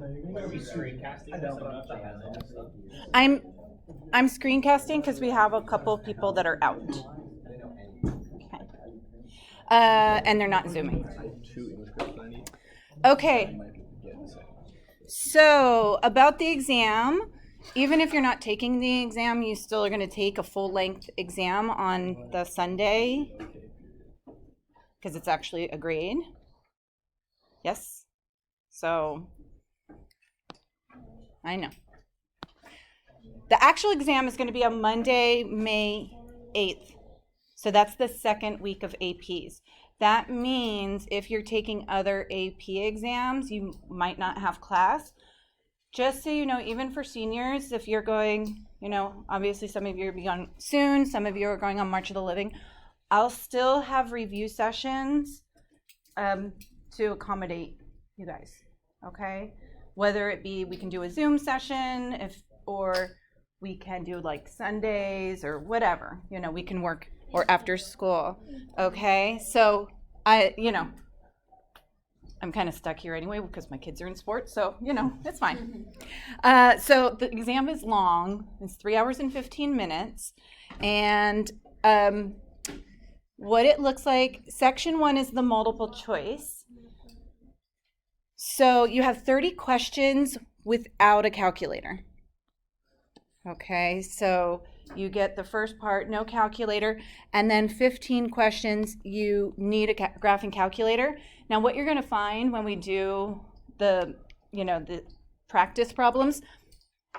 Are we screencasting this? I'm not sure. I'm screencasting because we have a couple people that are out. Okay. And they're not Zooming. Okay. So about the exam, even if you're not taking the exam, you still are going to take a full-length exam on the Sunday because it's actually a grade. Yes? So, I know. The actual exam is going to be on Monday, May 8th. So that's the second week of APs. That means if you're taking other AP exams, you might not have class. Just so you know, even for seniors, if you're going, obviously some of you are going soon, some of you are going on March of the Living, I'll still have review sessions to accommodate you guys, okay? Whether it be we can do a Zoom session, or we can do like Sundays or whatever, we can work, or after school, okay? So I'm kind of stuck here anyway because my kids are in sports, so, it's fine. So the exam is long. It's 3 hours and 15 minutes. And what it looks like, section 1 is the multiple choice. So you have 30 questions without a calculator. Okay, so you get the first part, no calculator, and then 15 questions, you need a graphing calculator. Now what you're going to find when we do the practice problems,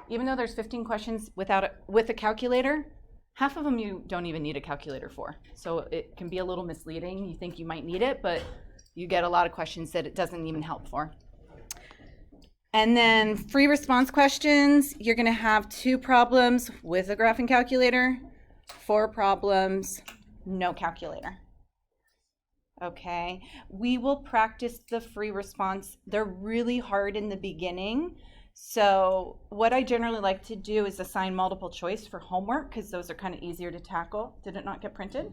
even though there's 15 questions with a calculator, half of them you don't even need a calculator for. So it can be a little misleading. You think you might need it, but you get a lot of questions that it doesn't even help for. And then free response questions, you're going to have 2 problems with a graphing calculator, 4 problems, no calculator. Okay, we will practice the free response. They're really hard in the beginning. So what I generally like to do is assign multiple choice for homework because those are kind of easier to tackle. Did it not get printed?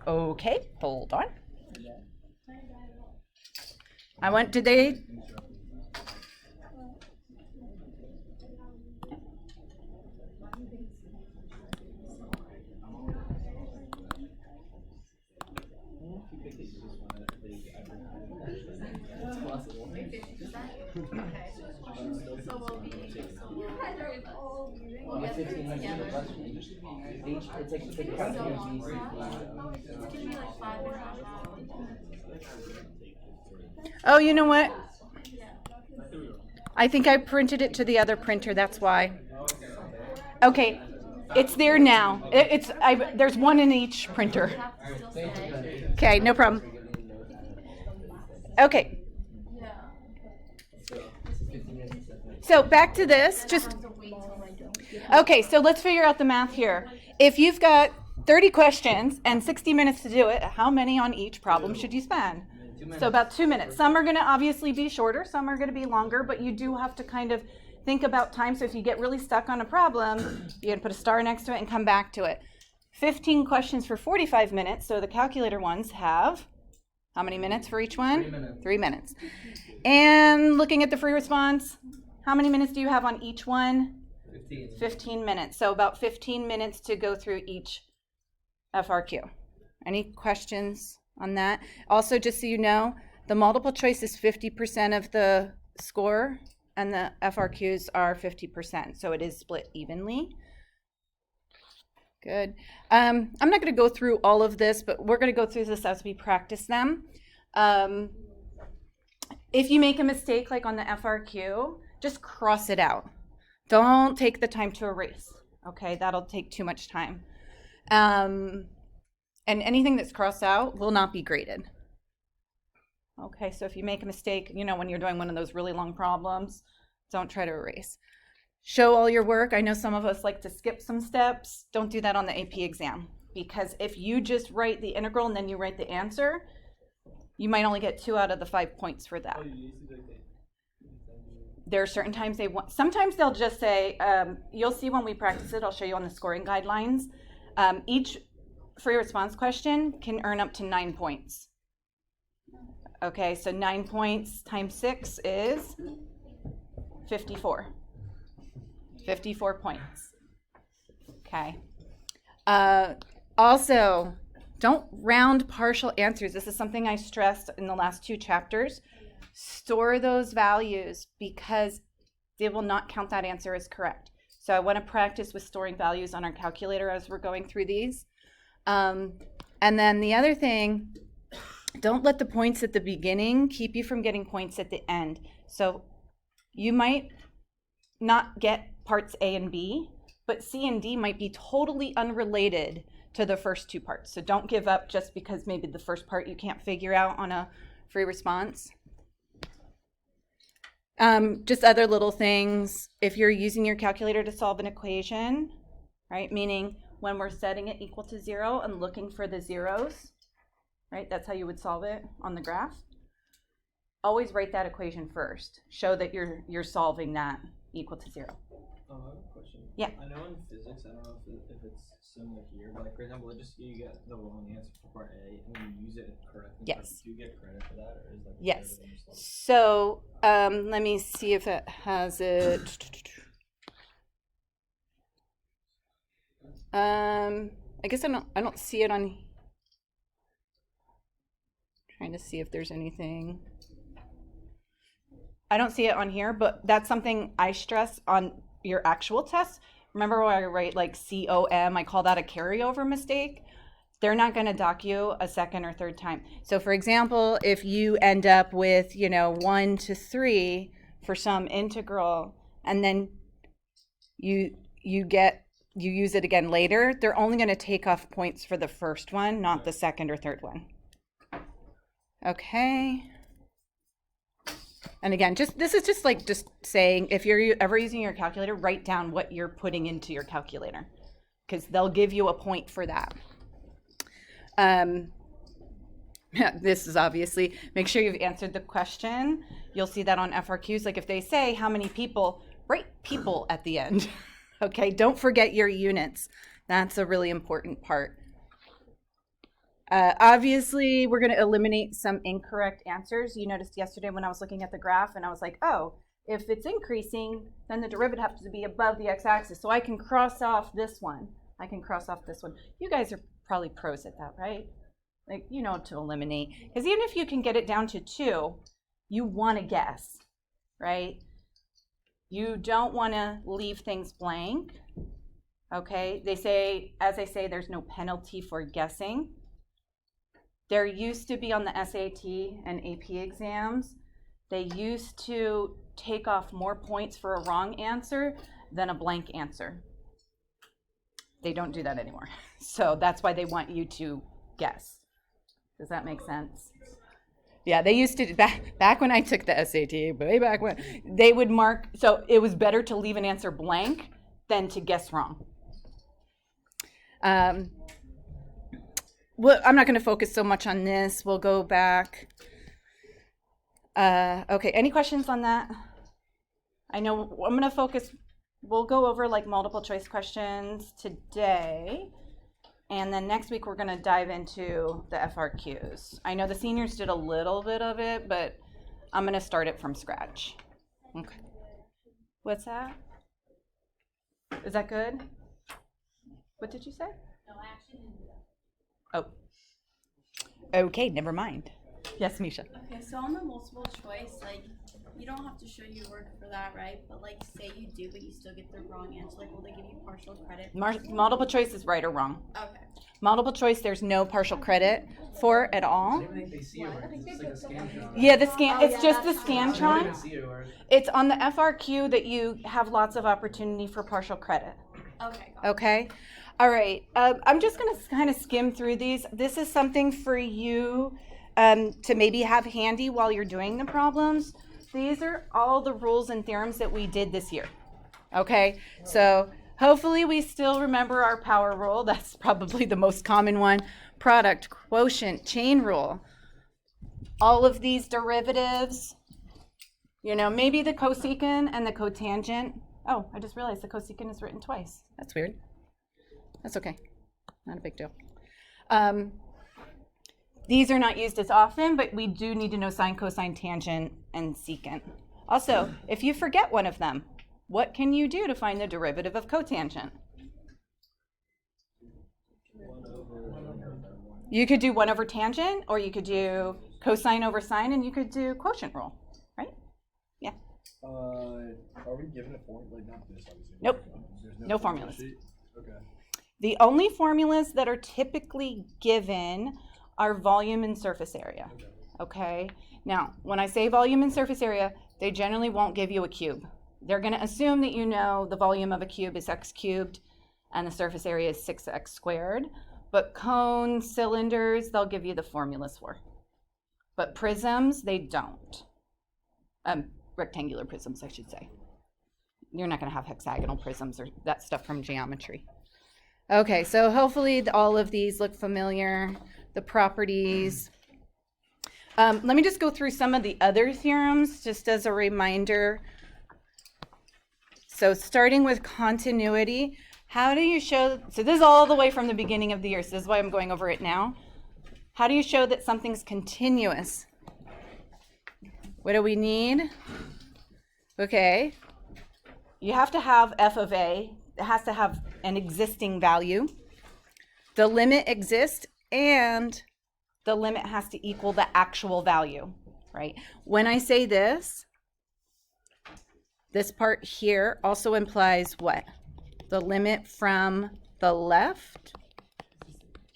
Okay, hold on. Did they? Oh, you know what? I think I printed it to the other printer, that's why. Okay, it's there now. There's one in each printer. Okay, no problem. Okay. So back to this, okay, so let's figure out the math here. If you've got 30 questions and 60 minutes to do it, how many on each problem should you spend? So about 2 minutes. Some are going to obviously be shorter, some are going to be longer, but you do have to kind of think about time. So if you get really stuck on a problem, you can put a star next to it and come back to it. 15 questions for 45 minutes, so the calculator ones have how many minutes for each one? 3 minutes. 3 minutes. And looking at the free response, how many minutes do you have on each one? 15 minutes. So about 15 minutes to go through each FRQ. Any questions on that? Also, just so you know, the multiple choice is 50% of the score and the FRQs are 50%. So it is split evenly. Good. I'm not going to go through all of this, but we're going to go through this as we practice them. If you make a mistake like on the FRQ, just cross it out. Don't take the time to erase. Okay, that'll take too much time. And anything that's crossed out will not be graded. Okay, so if you make a mistake, when you're doing one of those really long problems, don't try to erase. Show all your work. I know some of us like to skip some steps. Don't do that on the AP exam, because if you just write the integral and then you write the answer, you might only get 2 out of the 5 points for that. There are certain times sometimes they'll just say, you'll see when we practice it, I'll show you on the scoring guidelines. Each free response question can earn up to 9 points. Okay, so 9 points times 6 is 54. 54 points. Okay. Also, don't round partial answers. This is something I stressed in the last 2 chapters. Store those values because they will not count that answer as correct. So I want to practice with storing values on our calculator as we're going through these. And then the other thing, don't let the points at the beginning keep you from getting points at the end. So you might not get parts A and B, but C and D might be totally unrelated to the first 2 parts. So don't give up just because maybe the first part you can't figure out on a free response. Just other little things. If you're using your calculator to solve an equation, right, meaning when we're setting it equal to 0 and looking for the zeros, right, that's how you would solve it on the graph. Always write that equation first. Show that you're solving that equal to 0. I have a question. Yeah. I know in physics, I don't know if it's similar here, but like for example, just you get the wrong answer for part A and then you use it correctly. Yes. Do you get credit for that, or is like Yes. So let me see if it has it. I guess I don't see it on. Trying to see if there's anything. I don't see it on here, but that's something I stress on your actual test. Remember when I write like COM, I call that a carryover mistake. They're not going to dock you a second or third time. So for example, if you end up with, 1 to 3 for some integral, and then you use it again later, they're only going to take off points for the first one, not the second or third one. Okay. And again, this is just saying, if you're ever using your calculator, write down what you're putting into your calculator, because they'll give you a point for that. This is obviously, make sure you've answered the question. You'll see that on FRQs. Like if they say how many people, write people at the end. Okay, don't forget your units. That's a really important part. Obviously, we're going to eliminate some incorrect answers. You noticed yesterday when I was looking at the graph and I was like, oh, if it's increasing, then the derivative has to be above the x-axis. So I can cross off this one. I can cross off this one. You guys are probably pros at that, right? Like, you know, to eliminate. Because even if you can get it down to 2, you want to guess, right? You don't want to leave things blank. Okay, they say, as I say, there's no penalty for guessing. There used to be on the SAT and AP exams, they used to take off more points for a wrong answer than a blank answer. They don't do that anymore. So that's why they want you to guess. Does that make sense? Yeah, they used to, back when I took the SAT, way back when, they would mark, so it was better to leave an answer blank than to guess wrong. Well, I'm not going to focus so much on this. We'll go back. Okay, any questions on that? I know I'm going to focus, we'll go over like multiple choice questions today. And then next week we're going to dive into the FRQs. I know the seniors did a little bit of it, but I'm going to start it from scratch. Okay. What's that? Is that good? What did you say? No, I actually didn't do that. Oh. Okay, never mind. Yes, Misha. Okay, so on the multiple choice, like, you don't have to show your work for that, right? But, like, say you do, but you still get the wrong answer. Like, will they give you partial credit? Multiple choice is right or wrong. Okay. Multiple choice, there's no partial credit for at all. They see your work. It's like a Scantron. Yeah, the scan. Oh, It's yeah, just the that's fine. They don't Scantron. even see your work. It's on the FRQ that you have lots of opportunity for partial credit. Okay, got it. Okay. All right. I'm just going to kind of skim through these. This is something for you to maybe have handy while you're doing the problems. These are all the rules and theorems that we did this year. Okay. So hopefully we still remember our power rule. That's probably the most common one. Product, quotient, chain rule. All of these derivatives, you know, maybe the cosecant and the cotangent. Oh, I just realized the cosecant is written twice. That's weird. That's okay. Not a big deal. These are not used as often, but we do need to know sine, cosine, tangent, and secant. Also, if you forget one of them, what can you do to find the derivative of cotangent? You could do 1 over tangent, or you could do cosine over sine, and you could do quotient rule, right? Yeah. Are we given a form? Like, not this, obviously. Nope. There's No formula formulas. sheet? Okay. The only formulas that are typically given are volume and surface area. Okay? Now, when I say volume and surface area, they generally won't give you a cube. They're going to assume that you know the volume of a cube is x cubed and the surface area is 6x squared. But cones, cylinders, they'll give you the formulas for. But prisms, they don't. Rectangular prisms, I should say. You're not going to have hexagonal prisms or that stuff from geometry. Okay, so hopefully all of these look familiar. The properties. Let me just go through some of the other theorems just as a reminder. So starting with continuity, how do you show, so this is all the way from the beginning of the year, so this is why I'm going over it now. How do you show that something's continuous? What do we need? Okay, you have to have f of a. It has to have an existing value. The limit exists, and the limit has to equal the actual value, right? When I say this part here also implies what? The limit from the left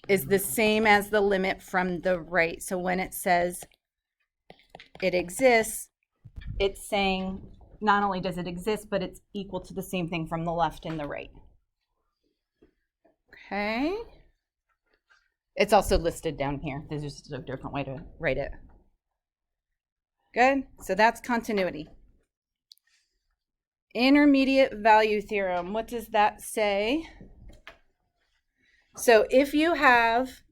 is the same as the limit from the right. So when it says it exists, it's saying not only does it exist, but it's equal to the same thing from the left and the right. Okay. It's also listed down here. There's just a different way to write it. Good. So that's continuity. Intermediate value theorem. What does that say? So if you have,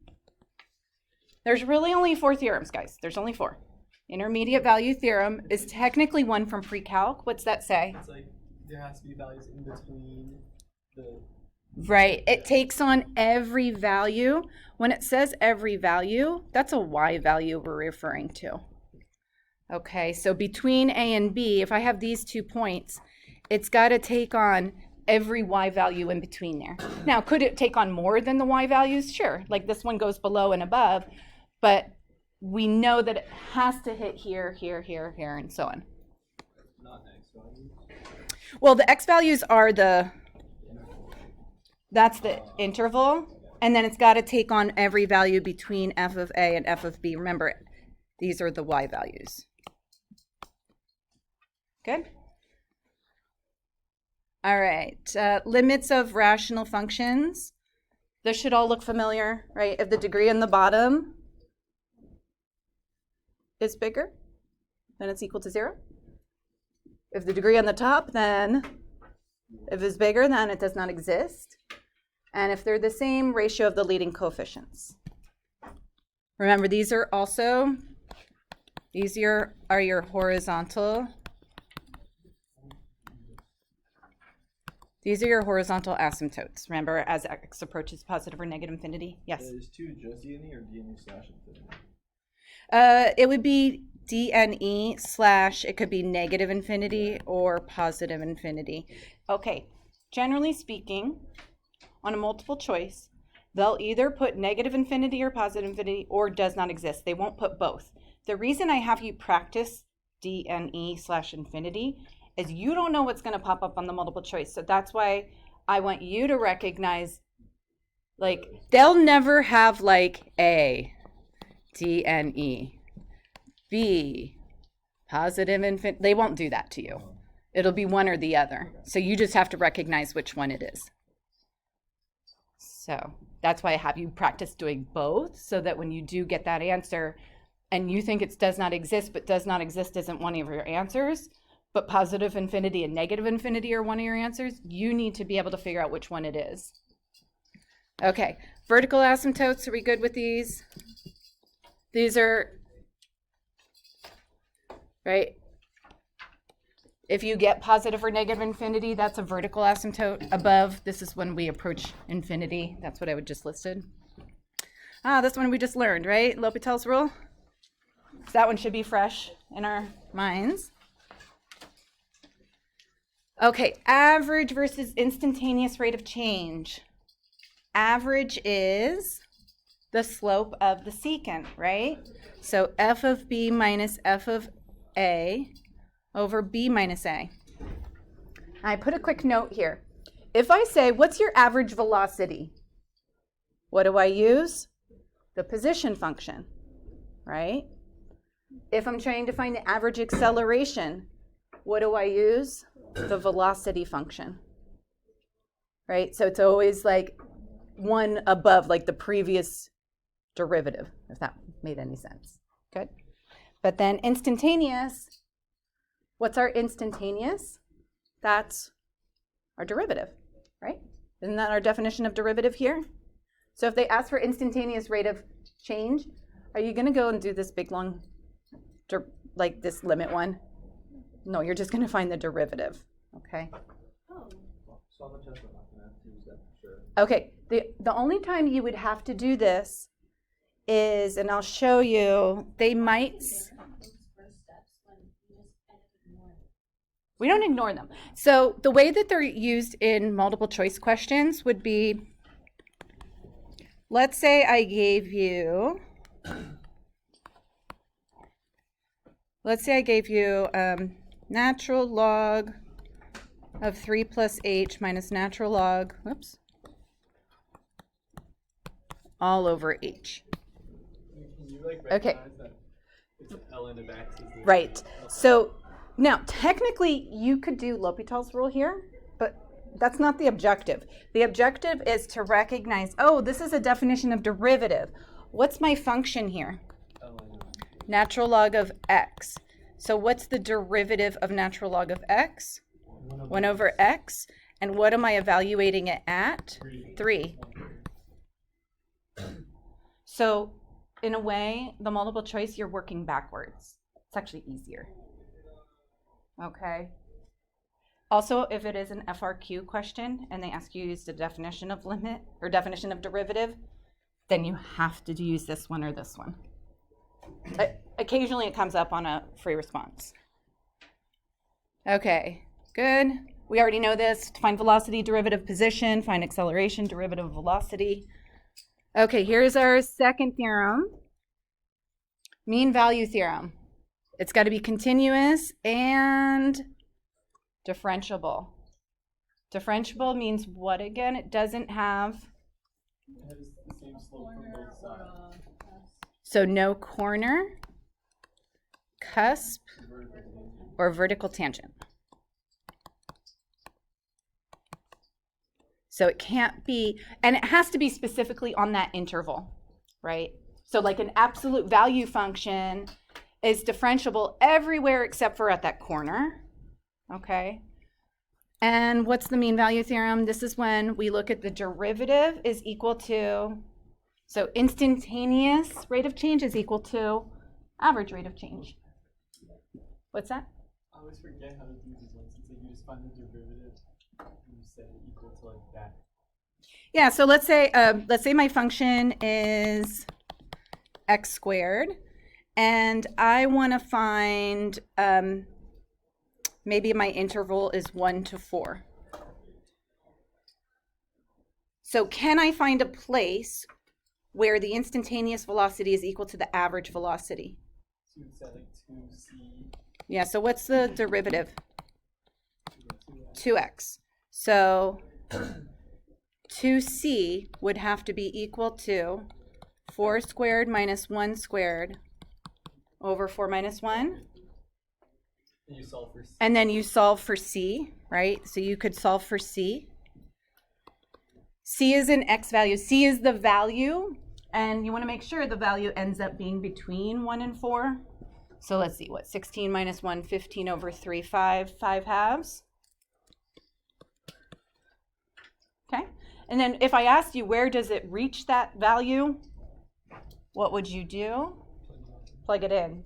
there's really only 4 theorems, guys. There's only 4. Intermediate value theorem is technically one from pre-calc. What's that say? It's like there has to be values in between the. Right. It takes on every value. When it says every value, that's a y value we're referring to. Okay, so between A and B, if I have these 2 points, it's got to take on every y value in between there. Now, could it take on more than the y values? Sure. Like this one goes below and above, but we know that it has to hit here, here, here, here, and so on. Not x values. Well, the x values are that's the interval, and then it's got to take on every value between f of a and f of b. Remember, these are the y values. Good? All right, limits of rational functions. This should all look familiar, right? If the degree on the bottom is bigger, then it's equal to 0. If the degree on the top, then if it's bigger, then it does not exist. And if they're the same, ratio of the leading coefficients. Remember, these are your horizontal. These are your horizontal asymptotes. Remember, as x approaches positive or negative infinity. Yes? Is 2 just DNE or DNE slash infinity? It would be DNE / it could be negative infinity or positive infinity. Okay, generally speaking, on a multiple choice, they'll either put negative infinity or positive infinity or does not exist. They won't put both. The reason I have you practice DNE / infinity is you don't know what's going to pop up on the multiple choice. So that's why I want you to recognize, like, they'll never have like A, DNE, B, positive infinity. They won't do that to you. It'll be one or the other. So you just have to recognize which one it is. So that's why I have you practice doing both, so that when you do get that answer and you think it does not exist, but does not exist isn't one of your answers, but positive infinity and negative infinity are one of your answers, you need to be able to figure out which one it is. Okay, vertical asymptotes, are we good with these? These are, right? If you get positive or negative infinity, that's a vertical asymptote. Above, this is when we approach infinity. That's what I would just listed. Ah, this one we just learned, right? L'Hopital's rule. So that one should be fresh in our minds. Okay, average versus instantaneous rate of change. Average is the slope of the secant, right? So f of b minus f of a over b minus a. I put a quick note here. If I say, what's your average velocity? What do I use? The position function, right? If I'm trying to find the average acceleration, what do I use? The velocity function, right? So it's always like one above, like the previous derivative, if that made any sense. Good. But then instantaneous, what's our instantaneous? That's our derivative, right? Isn't that our definition of derivative here? So if they ask for instantaneous rate of change, are you going to go and do this big long, like this limit one? No, you're just going to find the derivative, okay? Oh. So on the test, we're not gonna have to use that for sure. Okay, the only time you would have to do this is, and I'll show you, they might, Those first steps when you just kind of ignore it. we don't ignore them. So the way that they're used in multiple choice questions would be, let's say I gave you, natural log of 3 plus h minus natural log, whoops, all over h. Can you like Okay. recognize that it's ln of x is the Right. So now technically you could do L'Hopital's rule here, but that's not the objective. The objective is to recognize, oh, this is a definition of derivative. What's my function here? ln. Natural log of x. So what's the derivative of natural log of x? 1 over x. And what am I evaluating it at? 3. So in a way, the multiple choice, you're working backwards. It's actually easier. Okay. Also, if it is an FRQ question and they ask you to use the definition of limit or definition of derivative, then you have to use this one or this one. Occasionally it comes up on a free response. Okay, good. We already know this. Find velocity, derivative position, find acceleration, derivative of velocity. Okay, here's our second theorem. Mean value theorem. It's got to be continuous and differentiable. Differentiable means what again? It doesn't have, It has the same slope from both sides. so no corner, cusp, or vertical tangent. So it can't be, and it has to be specifically on that interval, right? So like an absolute value function is differentiable everywhere except for at that corner, okay? And what's the mean value theorem? This is when we look at the derivative is equal to, so instantaneous rate of change is equal to average rate of change. What's that? I always forget how to do these ones. It's like you just find the derivative and you set it equal to like that. Yeah, so let's say my function is x squared, and I want to find maybe my interval is 1 to 4. So can I find a place where the instantaneous velocity is equal to the average velocity? So you'd set like 2c. Yeah, so what's the derivative? to 2x. 2x. So 2c would have to be equal to 4 squared minus 1 squared over 4 minus 1. And you solve for c. And then you solve for c, right? So you could solve for c. C is an x value. C is the value, and you want to make sure the value ends up being between 1 and 4. So let's see, what, 16 minus 1, 15 over 3, 5 halves. Okay, and then if I asked you where does it reach that value, what would you do? Plug it in.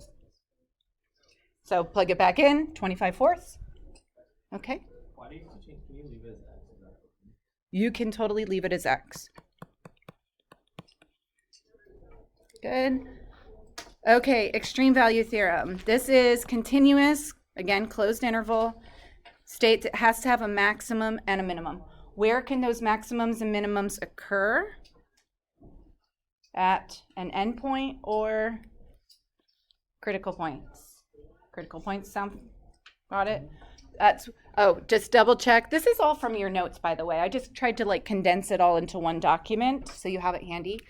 So plug it back in, 25/4. Okay, Why do you have to change? Can you leave it as x? Is that- you can totally leave it as x. Good. Okay, extreme value theorem. This is continuous, again, closed interval. States it has to have a maximum and a minimum. Where can those maximums and minimums occur? At an endpoint or critical points? Critical points sound, got it? That's, oh, just double check. This is all from your notes, by the way. I just tried to like condense it all into one document so you have it handy.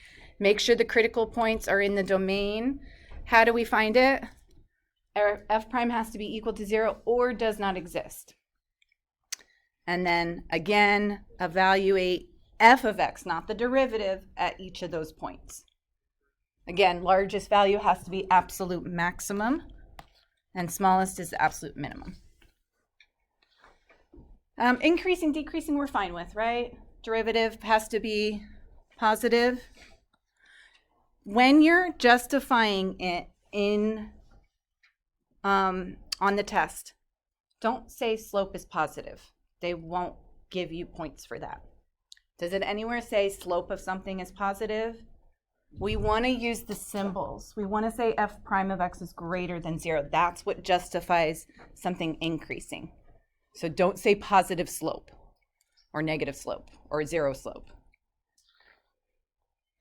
Make sure the critical points are in the domain. How do we find it? F prime has to be equal to 0 or does not exist. And then again, evaluate f of x, not the derivative, at each of those points. Again, largest value has to be absolute maximum, and smallest is the absolute minimum. Increasing, decreasing, we're fine with, right? Derivative has to be positive. When you're justifying it in on the test, don't say slope is positive. They won't give you points for that. Does it anywhere say slope of something is positive? We want to use the symbols. We want to say f prime of x is greater than 0. That's what justifies something increasing. So don't say positive slope or negative slope or 0 slope.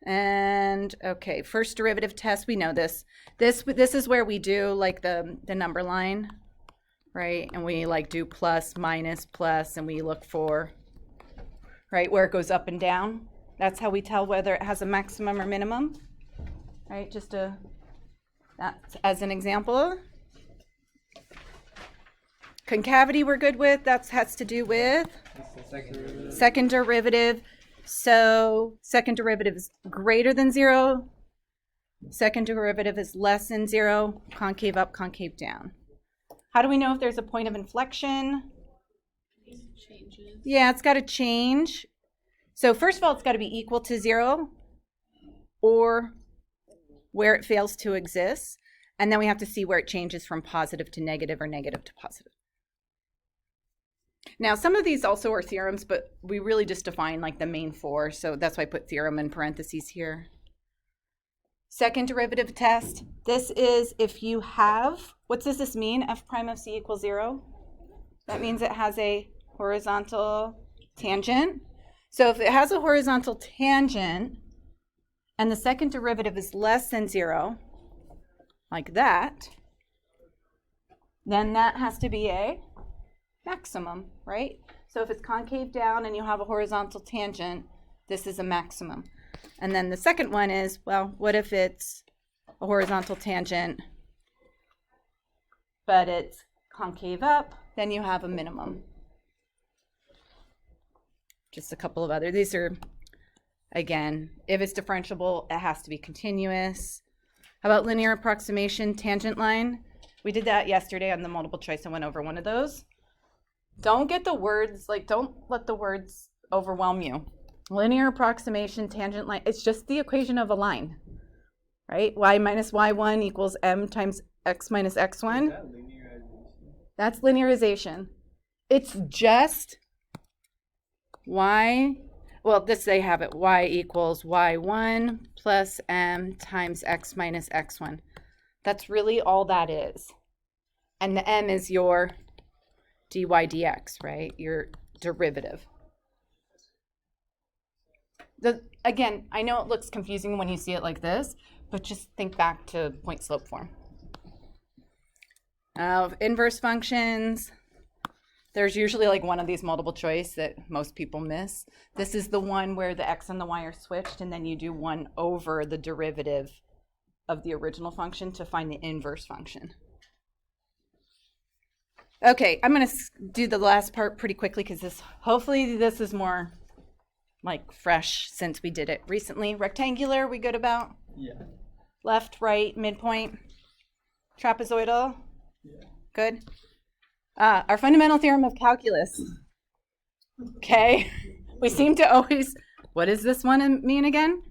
And okay, first derivative test, we know this. This is where we do like the number line, right? And we like do plus, minus, plus, and we look for, right, where it goes up and down. That's how we tell whether it has a maximum or minimum, right? Just that's as an example. Concavity we're good with. That has to do with second derivative. So second derivative is greater than 0. Second derivative is less than 0. Concave up, concave down. How do we know if there's a point of inflection? Changes. Yeah, it's got to change. So first of all, it's got to be equal to 0 or where it fails to exist. And then we have to see where it changes from positive to negative or negative to positive. Now, some of these also are theorems, but we really just define like the main 4. So that's why I put theorem in parentheses here. Second derivative test. This is if you have, what does this mean? F prime of c equals 0. That means it has a horizontal tangent. So if it has a horizontal tangent and the second derivative is less than 0, like that, then that has to be a maximum, right? So if it's concave down and you have a horizontal tangent, this is a maximum. And then the second one is, well, what if it's a horizontal tangent, but it's concave up? Then you have a minimum. Just a couple of other. These are, again, if it's differentiable, it has to be continuous. How about linear approximation, tangent line? We did that yesterday on the multiple choice. I went over one of those. Don't get the words, like, don't let the words overwhelm you. Linear approximation, tangent line, it's just the equation of a line, right? Y minus y1 equals m times x minus x1. Is that linearization? That's linearization. It's just y, well, this they have it, y equals y1 plus m times x minus x1. That's really all that is. And the m is your dy dx, right? Your derivative. Again, I know it looks confusing when you see it like this, but just think back to point slope form. Inverse functions, there's usually like one of these multiple choice that most people miss. This is the one where the x and the y are switched, and then you do 1 over the derivative of the original function to find the inverse function. Okay, I'm going to do the last part pretty quickly because hopefully this is more like fresh since we did it recently. Rectangular, we good about? Yeah. Left, right, midpoint. Trapezoidal? Yeah. Good. Our fundamental theorem of calculus. Okay. We seem to always, what does this one mean again?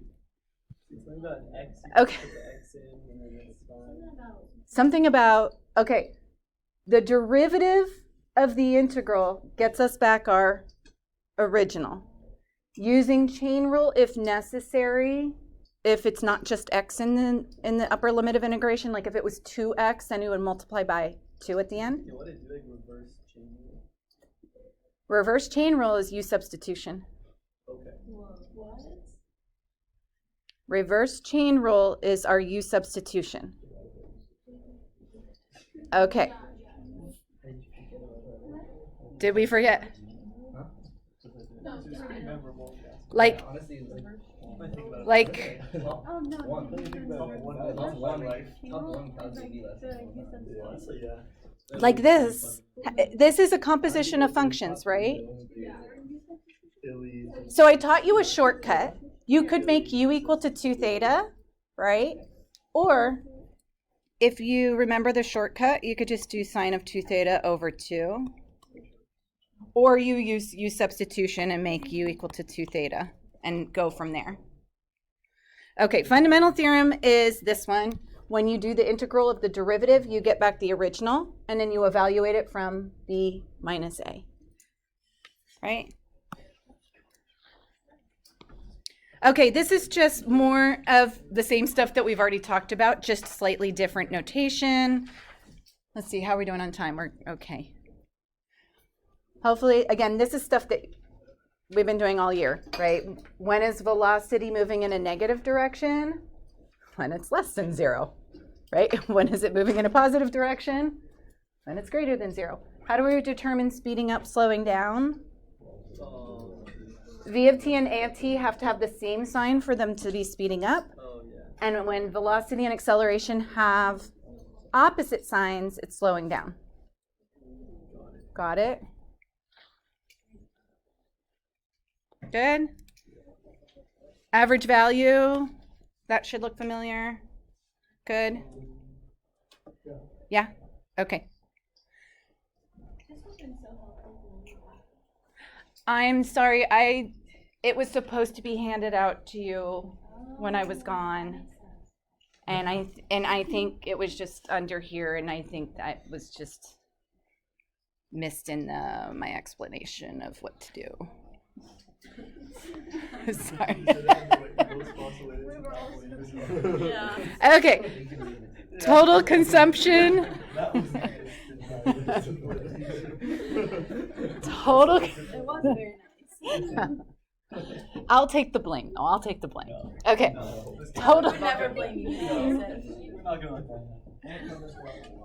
Something about x. Okay. Put the x in and then it's fine. Something about, okay, the derivative of the integral gets us back our original. Using chain rule if necessary if it's not just x in the upper limit of integration. Like if it was 2x, then it would multiply by 2 at the end. Yeah, what is like reverse chain rule? Reverse chain rule is u substitution. Okay. What? Reverse chain rule is our u substitution. Okay. Did we forget? It's pretty memorable. Like, Honestly, like, Oh no. One. no, no, no, no. Top one, right? Chain Top rule one is counts like AD less. the use of Honestly, yeah. like this. This is a composition of functions, right? So I taught you a shortcut. You could make u equal to 2 theta, right? Or if you remember the shortcut, you could just do sine of 2 theta over 2. Or you use u substitution and make u equal to 2 theta and go from there. Okay, fundamental theorem is this one. When you do the integral of the derivative, you get back the original, and then you evaluate it from b minus a, right? Okay, this is just more of the same stuff that we've already talked about, just slightly different notation. Let's see, how are we doing on time? We're okay. Hopefully, again, this is stuff that we've been doing all year, right? When is velocity moving in a negative direction? When it's less than 0, right? When is it moving in a positive direction? When it's greater than 0. How do we determine speeding up, slowing down? V of t and a of t have to have the same sign for them to be speeding up. Oh, yeah. And when velocity and acceleration have opposite signs, it's slowing down. Got it? Good. Average value, that should look familiar. Good. Yeah? Okay. This has been so helpful. I'm sorry, it was supposed to be handed out to you when I was gone. And I think it was just under here, and I think that was just missed in my explanation of what to do. Sorry. Yeah. Okay. Total consumption. Total. It was very nice. I'll take the blame. No, I'll take the blame. Okay. Total. Never blame you. We're not gonna let that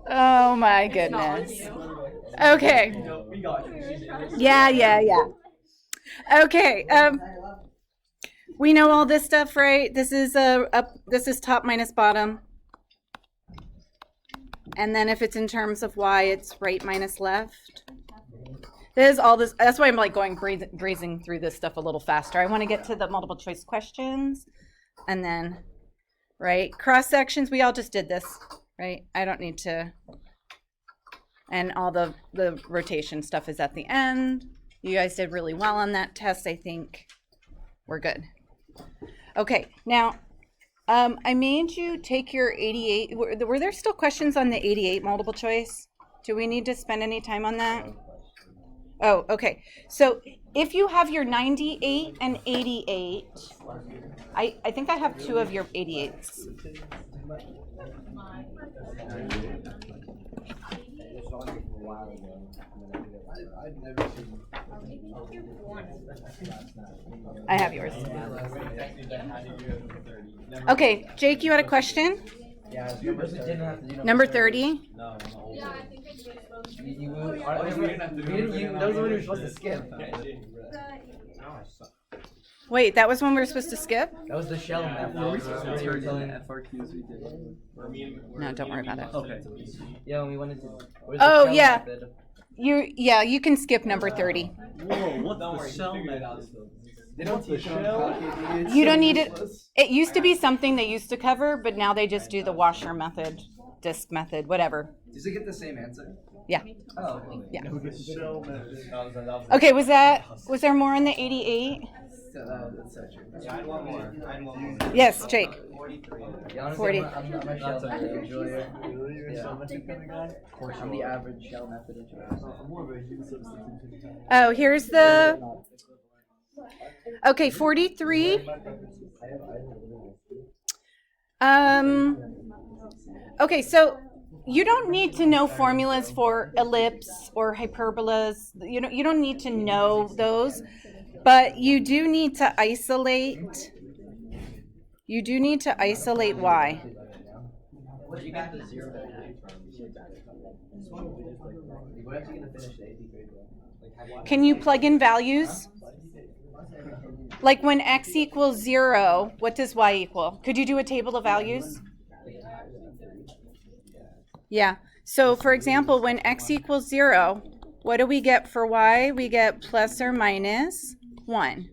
Oh my It's not on goodness. you. Okay. happen. We got you. Yeah. Okay. We know all this stuff, right? This is this is top minus bottom. And then if it's in terms of y, it's right minus left. There's all this. That's why I'm like going breezing through this stuff a little faster. I want to get to the multiple choice questions, and then, right, cross sections. We all just did this, right? I don't need to. And all the rotation stuff is at the end. You guys did really well on that test. I think we're good. Okay, now I made you take your 88. Were there still questions on the 88 multiple choice? Do we need to spend any time on that? Oh, okay. So if you have your 98 and 88, I think I have 2 of your 88s. I'd never seen. I have yours. Okay, Jake, you had a question? Yeah, Number 30. No, those are what you're supposed to skip. Wait, that was when we were supposed to skip? That was the shell map. FRQs we did. No, don't worry about it. Okay. Yeah, when we wanted to. Oh, yeah. You can skip number 30. Whoa, what the shell method? They don't teach shell? You don't need it. It used to be something they used to cover, but now they just do the washer method, disk method, whatever. Does it get the same answer? Yeah. Oh. Yeah. Shell method. Okay, was there more in the 88? That's so true. I had one more. Yes, Jake. 43. Yeah, honestly, 40. I'm a shell method enjoyer. Really? You're a Yeah. shell method kind of guy? I'm the average shell method enjoyer. I'm more of a U substitution guy. Oh, here's the Okay, 43. Okay, so you don't need to know formulas for ellipse or hyperbolas. You don't need to know those, but you do need to isolate. You do need to isolate y. But you got the 0 to 9 from this one we just like we're actually gonna finish the 80th grade though. Like have Can you plug in values? Like when x equals 0, what does y equal? Could you do a table of values? Yeah. So for example, when x equals 0, what do we get for y? We get plus or minus 1.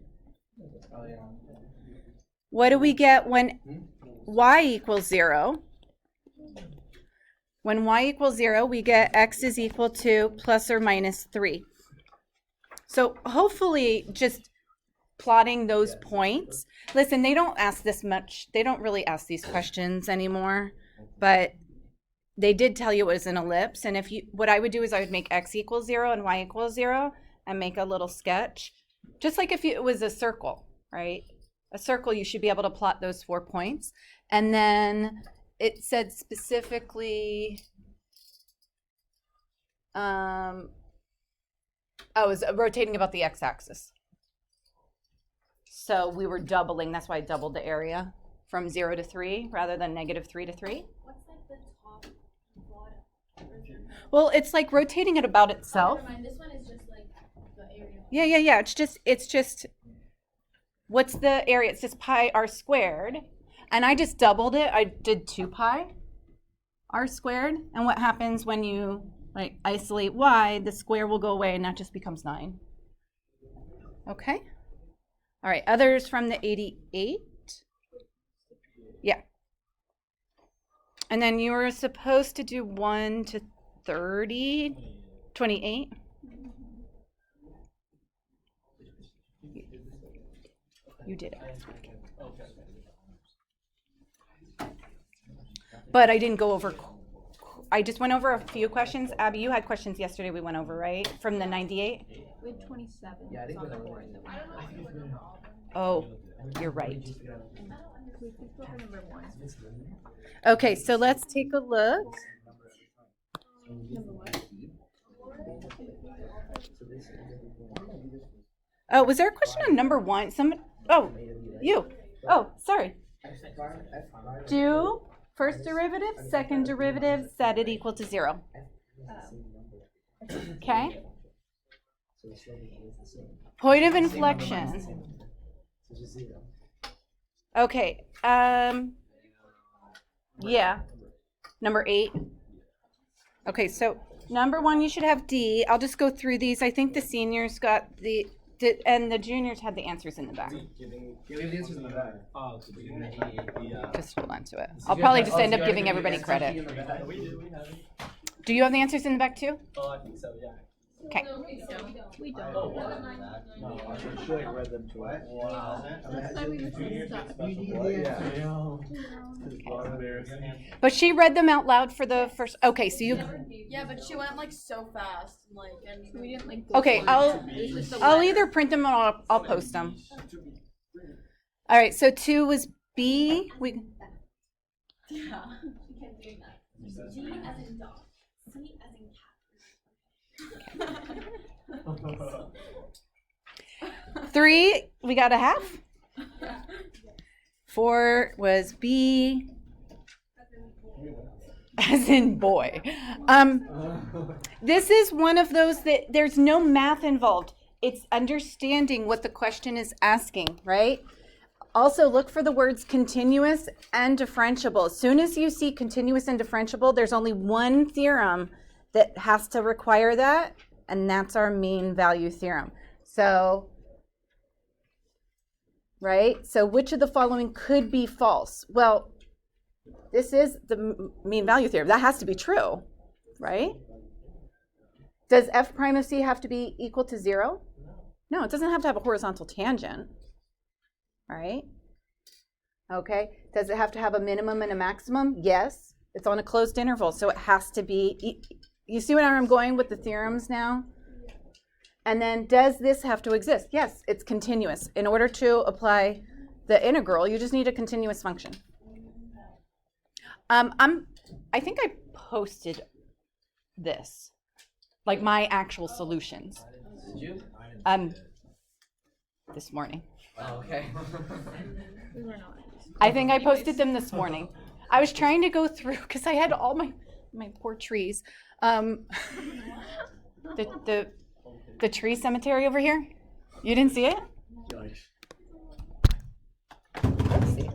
What do we get when y equals 0? When y equals 0, we get x is equal to plus or minus 3. So hopefully just plotting those points. Listen, they don't ask this much. They don't really ask these questions anymore, but they did tell you it was an ellipse. And what I would do is I would make x equals 0 and y equals 0 and make a little sketch. Just like if it was a circle, right? A circle, you should be able to plot those 4 points. And then it said specifically, it was rotating about the x-axis. So we were doubling, that's why I doubled the area from 0 to 3 rather than -3 to 3. What's like the top bottom? Well, it's like rotating it about itself. Never mind, this one is just like the area. Yeah. It's just, what's the area? It's just pi r squared. And I just doubled it. I did 2 pi r squared. And what happens when you isolate y, the square will go away and that just becomes 9. Okay? All right, others from the 88? Yeah. And then you were supposed to do 1 to 30, 28? You did it. But I didn't go over, I just went over a few questions. Abby, you had questions yesterday we went over, right? From the 98? We had 27. Yeah, I think on the we're board that we Oh, you're right. We could go for number 1. Okay, so let's take a look. Number 1. Oh, was there a question on number 1? You. Oh, sorry. Do first derivative, second derivative, set it equal to 0. Okay. Point of inflection. Okay. Yeah. Number 8. Okay, so number 1, you should have D. I'll just go through these. I think the seniors got and the juniors had the answers in the back. Just hold on to it. I'll probably just end up giving everybody credit. Do you have the answers in the back too? Oh, I think so, yeah. Okay. We don't. No, I should have read them to it. Wow. But she read them out loud for the first. Okay, so you. Yeah, but she went like so fast, like, and we didn't like. Okay, I'll either print them or I'll post them. All right, so 2 was B. We. Yeah. We can't do that. G as in dog. C as in cat. 3, we got a half. 4 was B. As in boy. This is one of those that there's no math involved. It's understanding what the question is asking, right? Also, look for the words continuous and differentiable. As soon as you see continuous and differentiable, there's only one theorem that has to require that, and that's our mean value theorem. So, right? So which of the following could be false? Well, this is the mean value theorem. That has to be true, right? Does f prime of c have to be equal to 0? No, it doesn't have to have a horizontal tangent, right? Okay. Does it have to have a minimum and a maximum? Yes. It's on a closed interval, so it has to be. You see where I'm going with the theorems now? And then does this have to exist? Yes, it's continuous. In order to apply the integral, you just need a continuous function. I think I posted this, like my actual solutions, Did you? this morning. Oh, okay. I think I posted them this morning. I was trying to go through because I had all my poor trees. The tree cemetery over here. You didn't see it? Yikes. Let's see.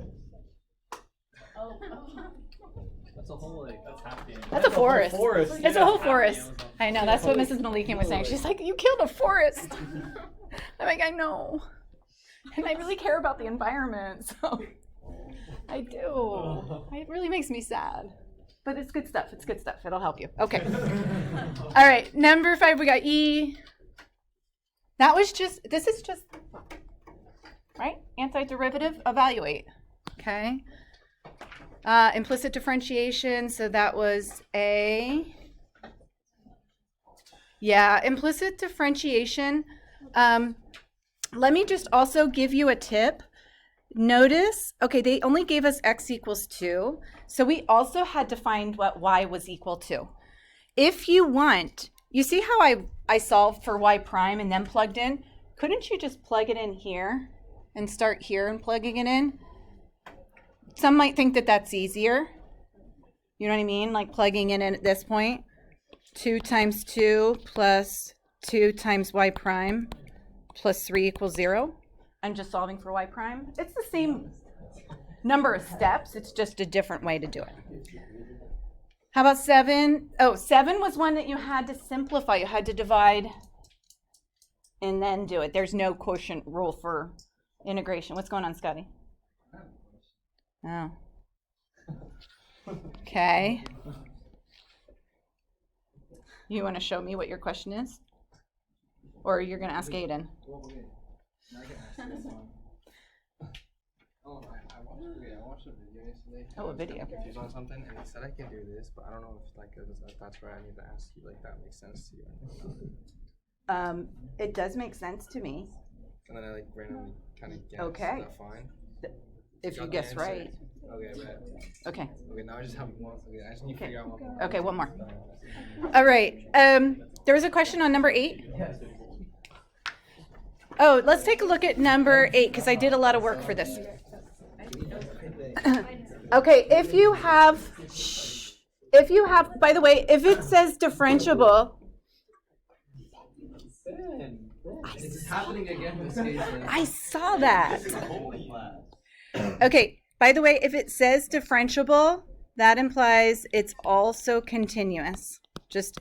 That's a whole like. That's half the That's a forest. forest, It's a yeah. whole forest. I know. That's what Mrs. Malikian was saying. She's like, "You killed a forest." I'm like, "I know," and I really care about the environment, so I do. It really makes me sad, but it's good stuff. It's good stuff. It'll help you. Okay. All right. Number 5, we got E. That was just. This is just right. Antiderivative. Evaluate. Okay. Implicit differentiation, so that was A. Yeah, implicit differentiation. Let me just also give you a tip. Notice, okay, they only gave us x equals 2, so we also had to find what y was equal to. If you want, you see how I solved for y prime and then plugged in? Couldn't you just plug it in here and start here and plugging it in? Some might think that that's easier. You know what I mean? Like plugging in at this point. 2 times 2 plus 2 times y prime plus 3 equals 0. I'm just solving for y prime. It's the same number of steps. It's just a different way to do it. How about 7? Oh, 7 was one that you had to simplify. You had to divide and then do it. There's no quotient rule for integration. What's going on, Scotty? Oh. Okay. You want to show me what your question is? Or you're going to ask Aiden? Well, okay. I can ask this one. Oh, I watched a video yesterday. Oh, a video. Confused on something, and it said I can do this, but I don't know if that's where I need to ask you. Like that makes sense to you. It does make sense to me. And then I like randomly kind of guess. Okay. Is that fine? If you Got the guess answer? right. Okay, bet. Okay. Okay, now I just have one. Okay, I just need to Okay. figure out one more. Okay, one more. All right. There was a question on number 8. Oh, let's take a look at number 8 because I did a lot of work for this. Okay, if you have, by the way, if it says differentiable, It's happening again this case. I saw that. Okay, by the way, if it says differentiable, that implies it's also continuous. Just,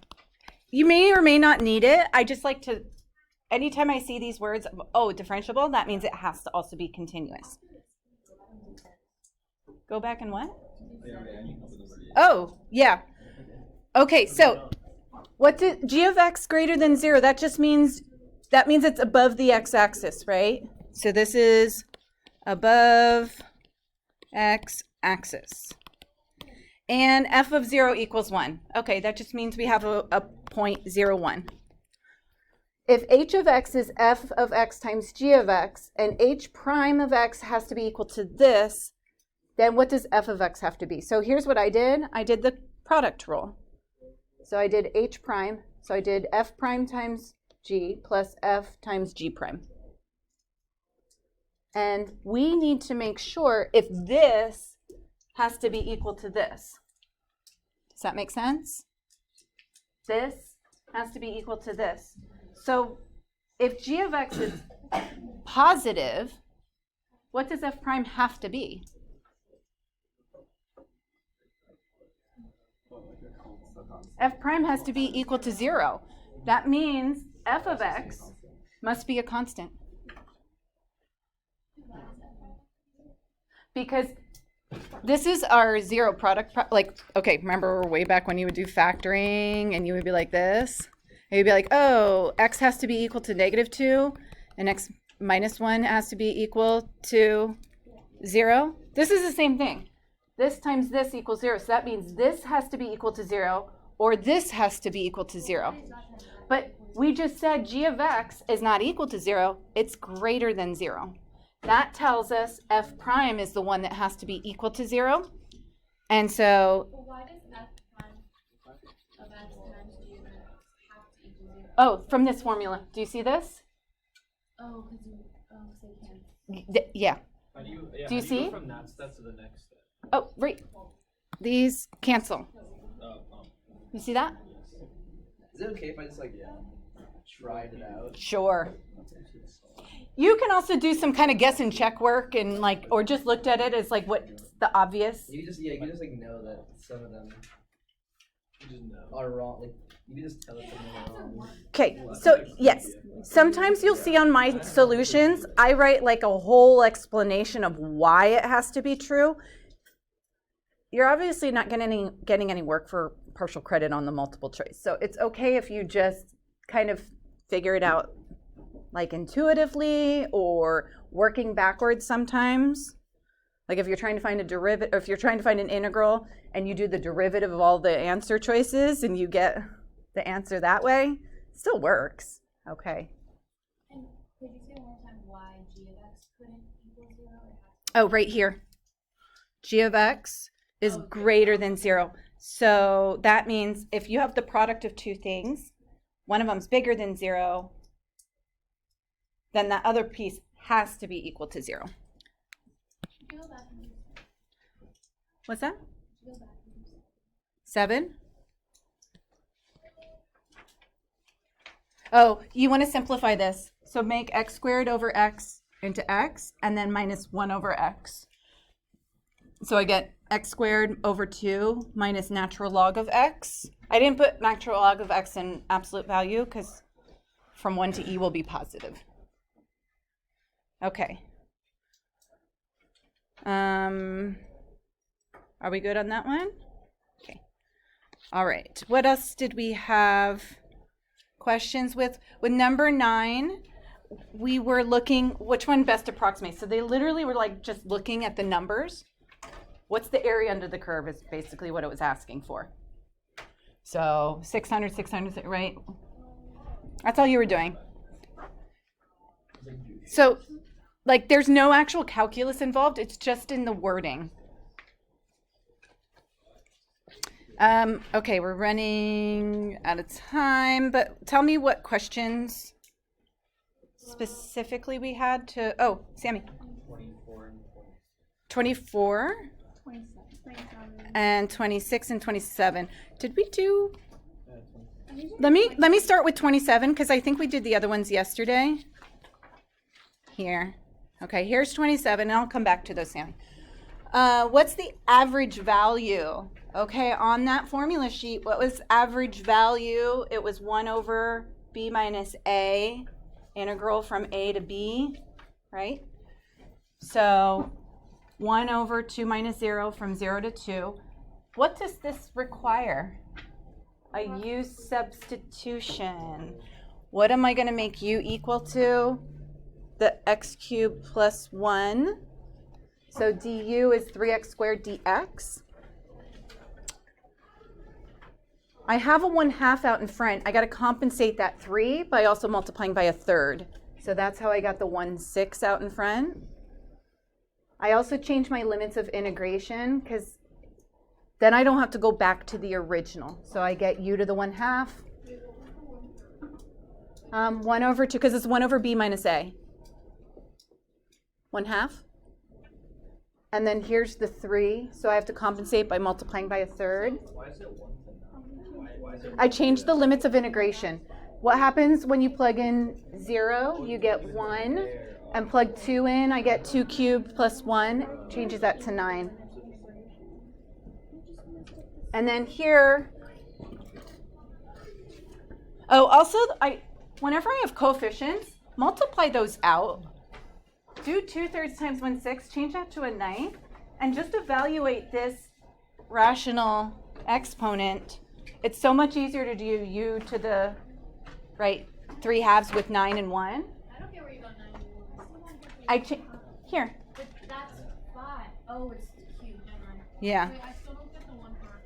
you may or may not need it. I just like to, anytime I see these words, oh, differentiable, that means it has to also be continuous. Go back and what? Oh, yeah. Okay, so what did g of x greater than 0? That just means, that means it's above the x-axis, right? So this is above x-axis. And f of 0 equals 1. Okay, that just means we have a point 0, 1. If h of x is f of x times g of x, and h prime of x has to be equal to this, then what does f of x have to be? So here's what I did. I did the product rule. So I did h prime. So I did f prime times g plus f times g prime. And we need to make sure if this has to be equal to this. Does that make sense? This has to be equal to this. So if g of x is positive, what does f prime have to be? F prime has to be equal to 0. That means f of x must be a constant. Because this is our zero product, like, okay, remember way back when you would do factoring and you would be like this? And you'd be like, oh, x has to be equal to -2 and x minus 1 has to be equal to 0. This is the same thing. This times this equals 0. So that means this has to be equal to 0 or this has to be equal to 0. But we just said g of x is not equal to 0. It's greater than 0. That tells us f prime is the one that has to be equal to 0. And so, Well, why does f prime of x times g of x have to equal 0? oh, from this formula, do you see this? Oh, because you, so you can. Yeah. How do you, Do you see? go from that step to the next step? Oh, right. These cancel. You see that? Is it okay if I just like tried it out? Sure. You can also do some kind of guess and check work and like, or just looked at it as like what's the obvious. You just you just like know that some of them You just know. are wrong. Like you can just tell if some are wrong. Okay, so yes, sometimes you'll see on my solutions, I write like a whole explanation of why it has to be true. You're obviously not getting any work for partial credit on the multiple choice. So it's okay if you just kind of figure it out like intuitively or working backwards sometimes. Like if you're trying to find a derivative, or if you're trying to find an integral and you do the derivative of all the answer choices and you get the answer that way, it still works. Okay. And could you say one more time why g of x couldn't equal 0? Oh, right here. G of x is greater than 0. So that means if you have the product of two things, one of them's bigger than 0, then that other piece has to be equal to 0. Go back and What's that? go back and 7? Oh, you want to simplify this. So make x squared over x into x, and then minus 1 over x. So I get x squared over 2 minus natural log of x. I didn't put natural log of x in absolute value because from 1 to e will be positive. Okay. Are we good on that one? Okay. All right. What else did we have questions with? With number 9, we were looking which one best approximates. So they literally were like just looking at the numbers. What's the area under the curve is basically what it was asking for. So 600, 600, right? That's all you were doing. So like there's no actual calculus involved. It's just in the wording. Okay, we're running out of time, but tell me what questions specifically we had to, oh, Sammy. 24 and 26 and 27. Did we do, let me start with 27 because I think we did the other ones yesterday. Here. Okay, here's 27, and I'll come back to those, Sammy. What's the average value? Okay, on that formula sheet, what was average value? It was 1 over b minus a, integral from a to b, right? So 1 over 2 minus 0 from 0 to 2. What does this require? A u substitution. What am I going to make u equal to? The x cubed plus 1. So du is 3x squared dx. I have a 1/2 out in front. I got to compensate that 3 by also multiplying by a third. So that's how I got the 1/6 out in front. I also changed my limits of integration because then I don't have to go back to the original. So I get u to the 1/2. 1 over 2, because it's 1 over b minus a. 1/2. And then here's the 3, so I have to compensate by multiplying by a third. Why is it 1 to 9? Why is it I changed the limits of integration. What happens when you plug in 0? You get 1, and plug 2 in, I get 2 cubed plus 1, changes that to 9. And then here, oh, also, whenever I have coefficients, multiply those out. Do 2/3 times 1/6, change that to a 9th, and just evaluate this rational exponent. It's so much easier to do u to the, right, 3/2 with 9 and 1. I don't get where you got 9 and 1. Here. But that's 5. Oh, it's cubed. Never mind. Yeah. Wait, I still don't get the 1/2.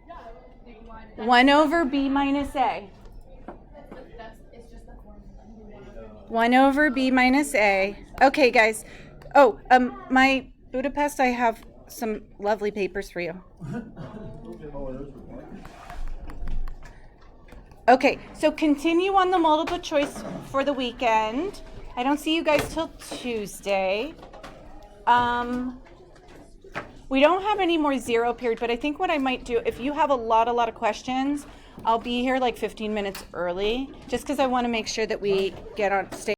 Yeah, why did 1 over b minus a. 1 over b minus a. Okay, guys. Oh, my Budapest, I have some lovely papers for you. Okay, so continue on the multiple choice for the weekend. I don't see you guys till Tuesday. We don't have any more zero period, but I think what I might do, if you have a lot of questions, I'll be here like 15 minutes early, just because I want to make sure that we stay